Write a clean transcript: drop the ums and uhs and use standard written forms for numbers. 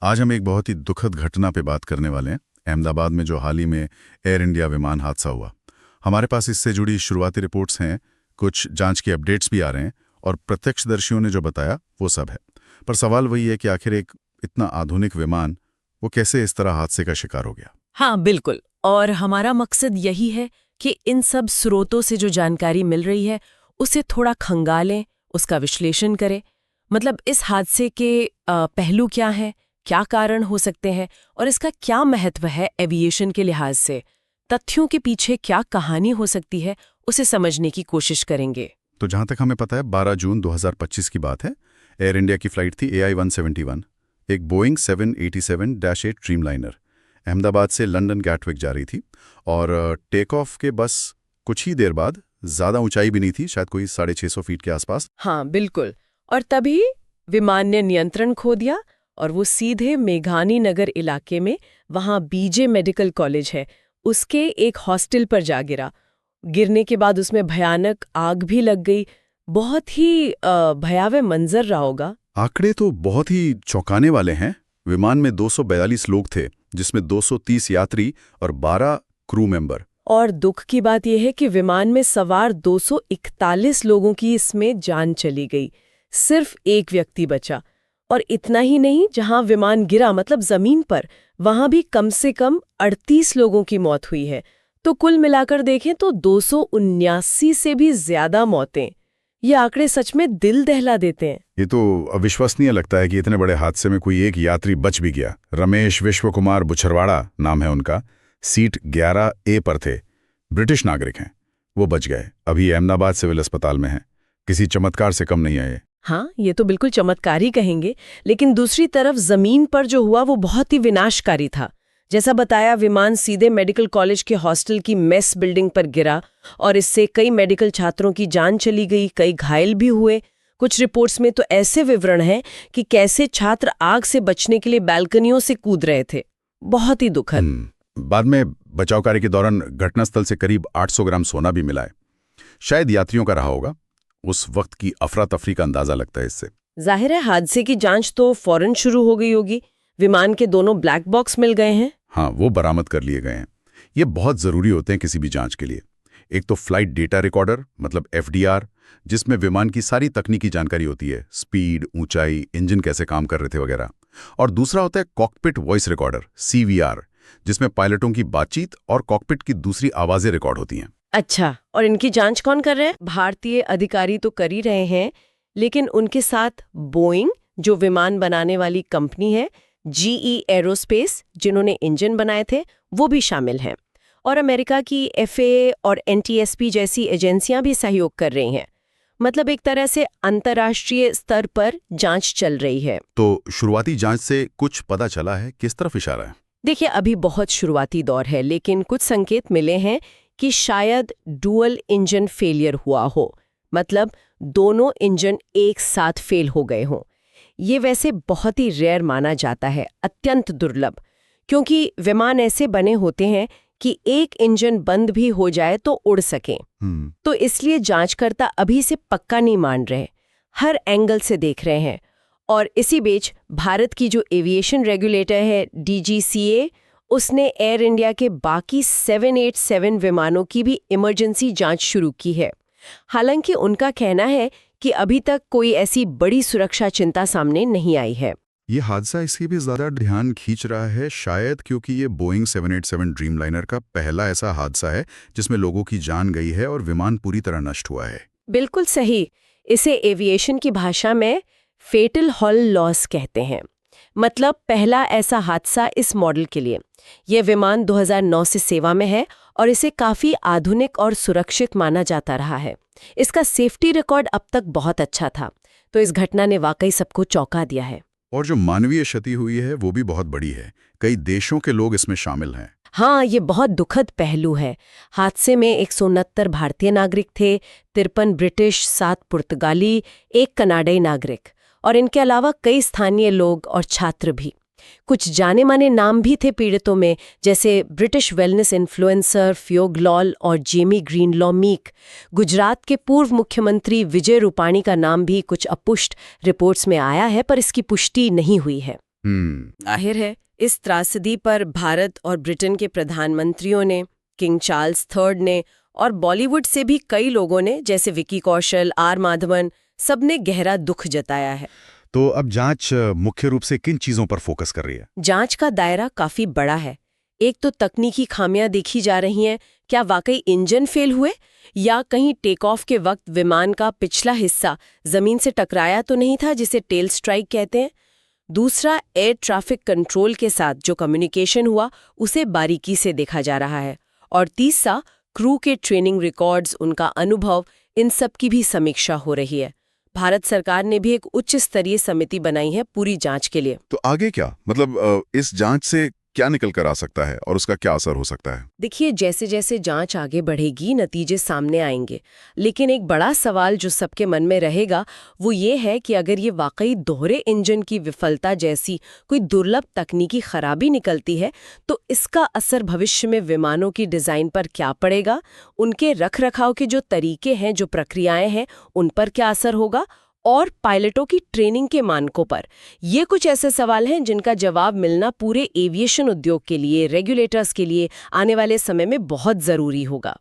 आज हम एक बहुत ही दुखद घटना पे बात करने वाले हैं। अहमदाबाद में जो हाल ही में एयर इंडिया विमान हादसा हुआ। हमारे पास इससे जुड़ी शुरुआती रिपोर्ट्स हैं, कुछ जांच की अपडेट्स भी आ रहे हैं और प्रत्यक्षदर्शियों ने जो बताया वो सब है। पर सवाल वही है कि आखिर एक इतना आधुनिक विमान वो कैसे इस तरह हादसे का शिकार हो गया। हाँ बिल्कुल, और हमारा मकसद यही है कि इन सब स्रोतों से जो जानकारी मिल रही है उसे थोड़ा खंगालें, उसका विश्लेषण करें। मतलब इस हादसे के पहलू क्या हैं, क्या कारण हो सकते हैं और इसका क्या महत्व है एविएशन के लिहाज से। तथ्यों के पीछे क्या कहानी हो सकती है उसे समझने की कोशिश करेंगे। तो जहां तक हमें पता है 12 जून 2025 की बात है। एयर इंडिया की फ्लाइट थी AI-171, एक बोइंग 787-8 ड्रीमलाइनर अहमदाबाद से लंदन गैटविक जा रही थी और टेक ऑफ के बस कुछ ही देर बाद, ज़्यादा ऊंचाई भी नहीं थी, शायद कोई 650 फीट के आसपास। हाँ बिल्कुल, और तभी विमान ने नियंत्रण खो दिया और वो सीधे मेघानी नगर इलाके में, वहाँ बीजे मेडिकल कॉलेज है, उसके एक हॉस्टल पर जा गिरा। गिरने के बाद उसमें भयानक आग भी लग गई। बहुत ही भयावह मंजर रहा होगा। आंकड़े तो बहुत ही चौंकाने वाले हैं। विमान में 242 लोग थे, जिसमें 230 यात्री और 12 क्रू मेंबर। और दुख की बात यह है कि विमान में सवार 241 लोगों की इसमें जान चली गई, सिर्फ एक व्यक्ति बचा। और इतना ही नहीं, जहां विमान गिरा मतलब जमीन पर, वहां भी कम से कम 38 लोगों की मौत हुई है। तो कुल मिलाकर देखें तो 279 से भी ज्यादा मौतें। ये आंकड़े सच में दिल दहला देते हैं। ये तो अविश्वसनीय लगता है कि इतने बड़े हादसे में कोई एक यात्री बच भी गया। रमेश विश्व कुमार बुछरवाड़ा नाम है उनका, सीट 11A पर थे, ब्रिटिश नागरिक हैं। वो बच गए, अभी अहमदाबाद सिविल अस्पताल में हैं। किसी चमत्कार से कम नहीं आए। हाँ, ये तो बिल्कुल चमत्कार ही कहेंगे। लेकिन दूसरी तरफ जमीन पर जो हुआ वो बहुत ही विनाशकारी था। जैसा बताया, विमान सीधे मेडिकल कॉलेज के हॉस्टल की मेस बिल्डिंग पर गिरा और इससे कई मेडिकल छात्रों की जान चली गई, कई घायल भी हुए। कुछ रिपोर्ट्स में तो ऐसे विवरण हैं कि कैसे छात्र आग से बचने के लिए बालकनियों से कूद रहे थे। बहुत ही दुखद। बाद में बचाव कार्य के दौरान घटनास्थल से करीब 800 ग्राम सोना भी मिला है। शायद यात्रियों का रहा होगा। उस वक्त की अफरा तफरी का अंदाजा लगता है इससे। जाहिर है हादसे की जांच तो फौरन शुरू हो गई होगी। विमान के दोनों ब्लैक बॉक्स मिल गए हैं। हाँ, वो बरामद कर लिए गए हैं। ये बहुत ज़रूरी होते हैं किसी भी जांच के लिए। एक तो फ्लाइट डेटा रिकॉर्डर मतलब FDR, जिसमें विमान की सारी तकनीकी जानकारी होती है, स्पीड, ऊंचाई, इंजन कैसे काम कर रहे थे वगैरह। और दूसरा होता है कॉकपिट वॉइस रिकॉर्डर CVR, जिसमें पायलटों की बातचीत और कॉकपिट की दूसरी आवाज़ें रिकॉर्ड होती हैं। अच्छा, और इनकी जांच कौन कर रहे हैं? भारतीय अधिकारी तो कर ही रहे हैं, लेकिन उनके साथ बोइंग, जो विमान बनाने वाली कंपनी है, GE एरोस्पेस, जिन्होंने इंजन बनाए थे, वो भी शामिल हैं। और अमेरिका की FAA और NTSB जैसी एजेंसियां भी सहयोग कर रही हैं। मतलब एक तरह से अंतर्राष्ट्रीय स्तर पर जांच चल रही है। तो शुरुआती जांच से कुछ पता चला है? किस तरफ इशारा है? देखिए, अभी बहुत शुरुआती दौर है, लेकिन कुछ संकेत मिले हैं कि शायद डुअल इंजन फेलियर हुआ हो। मतलब दोनों इंजन एक साथ फेल हो गए हों। ये वैसे बहुत ही रेयर माना जाता है, अत्यंत दुर्लभ, क्योंकि विमान ऐसे बने होते हैं कि एक इंजन बंद भी हो जाए तो उड़ सकें। तो इसलिए जांचकर्ता अभी से पक्का नहीं मान रहे, हर एंगल से देख रहे हैं। और इसी बीच भारत की जो एविएशन रेगुलेटर है DGCA, उसने एयर इंडिया के बाकी 787 विमानों की भी इमरजेंसी जांच शुरू की है। हालांकि उनका कहना है कि अभी तक कोई ऐसी बड़ी सुरक्षा चिंता सामने नहीं आई है। ये हादसा इसकी भी ज़्यादा ध्यान खींच रहा है, शायद क्योंकि ये बोइंग 787 ड्रीमलाइनर का पहला ऐसा हादसा है जिसमें लोगों की जान गई है और विमान पूरी तरह नष्ट हुआ है। बिल्कुल सही। इसे एविएशन की भाषा में फेटल हॉल लॉस कहते हैं। मतलब पहला ऐसा हादसा इस मॉडल के लिए। यह विमान 2009 से सेवा में है और इसे काफ़ी आधुनिक और सुरक्षित माना जाता रहा है। इसका सेफ्टी रिकॉर्ड अब तक बहुत अच्छा था। तो इस घटना ने वाकई सबको चौंका दिया है। और जो मानवीय क्षति हुई है वो भी बहुत बड़ी है। कई देशों के लोग इसमें शामिल हैं। हाँ, ये बहुत दुखद पहलू है। हादसे में 169 भारतीय नागरिक थे, 53 ब्रिटिश, 7 पुर्तगाली, 1 कनाडाई नागरिक, और इनके अलावा कई स्थानीय लोग और छात्र भी। कुछ जाने माने नाम भी थे पीड़ितों में, जैसे ब्रिटिश वेलनेस इन्फ्लुएंसर फ्योग लॉल और जेमी ग्रीनलॉ मीक। गुजरात के पूर्व मुख्यमंत्री विजय रूपाणी का नाम भी कुछ अपुष्ट रिपोर्ट्स में आया है, पर इसकी पुष्टि नहीं हुई है। जाहिर है इस त्रासदी पर भारत और ब्रिटेन के प्रधानमंत्रियों ने, किंग चार्ल्स III ने और बॉलीवुड से भी कई लोगों ने, जैसे विकी कौशल, आर माधवन, सबने गहरा दुख जताया है। तो अब जांच मुख्य रूप से किन चीजों पर फोकस कर रही है? जांच का दायरा काफी बड़ा है। एक तो तकनीकी खामियां देखी जा रही हैं, क्या वाकई इंजन फेल हुए या कहीं टेक ऑफ के वक्त विमान का पिछला हिस्सा जमीन से टकराया तो नहीं था, जिसे टेल स्ट्राइक कहते हैं। दूसरा, एयर ट्रैफिक कंट्रोल के साथ जो कम्युनिकेशन हुआ उसे बारीकी से देखा जा रहा है। और तीसरा, क्रू के ट्रेनिंग रिकॉर्ड्स, उनका अनुभव, इन सब की भी समीक्षा हो रही है। भारत सरकार ने भी एक उच्च स्तरीय समिति बनाई है पूरी जांच के लिए। तो आगे क्या, मतलब इस जांच से क्या निकल कर आ सकता है और उसका क्या असर हो सकता है? देखिए, जैसे जैसे जांच आगे बढ़ेगी नतीजे सामने आएंगे, लेकिन एक बड़ा सवाल जो सबके मन में रहेगा वो ये है कि अगर ये वाकई दोहरे इंजन की विफलता जैसी कोई दुर्लभ तकनीकी खराबी निकलती है तो इसका असर भविष्य में विमानों की डिजाइन पर क्या पड़ेगा, उनके रखरखाव के जो तरीके हैं, जो प्रक्रियाएं हैं, उन पर क्या असर होगा, और पायलटों की ट्रेनिंग के मानकों पर। ये कुछ ऐसे सवाल हैं जिनका जवाब मिलना पूरे एविएशन उद्योग के लिए, रेगुलेटर्स के लिए आने वाले समय में बहुत जरूरी होगा।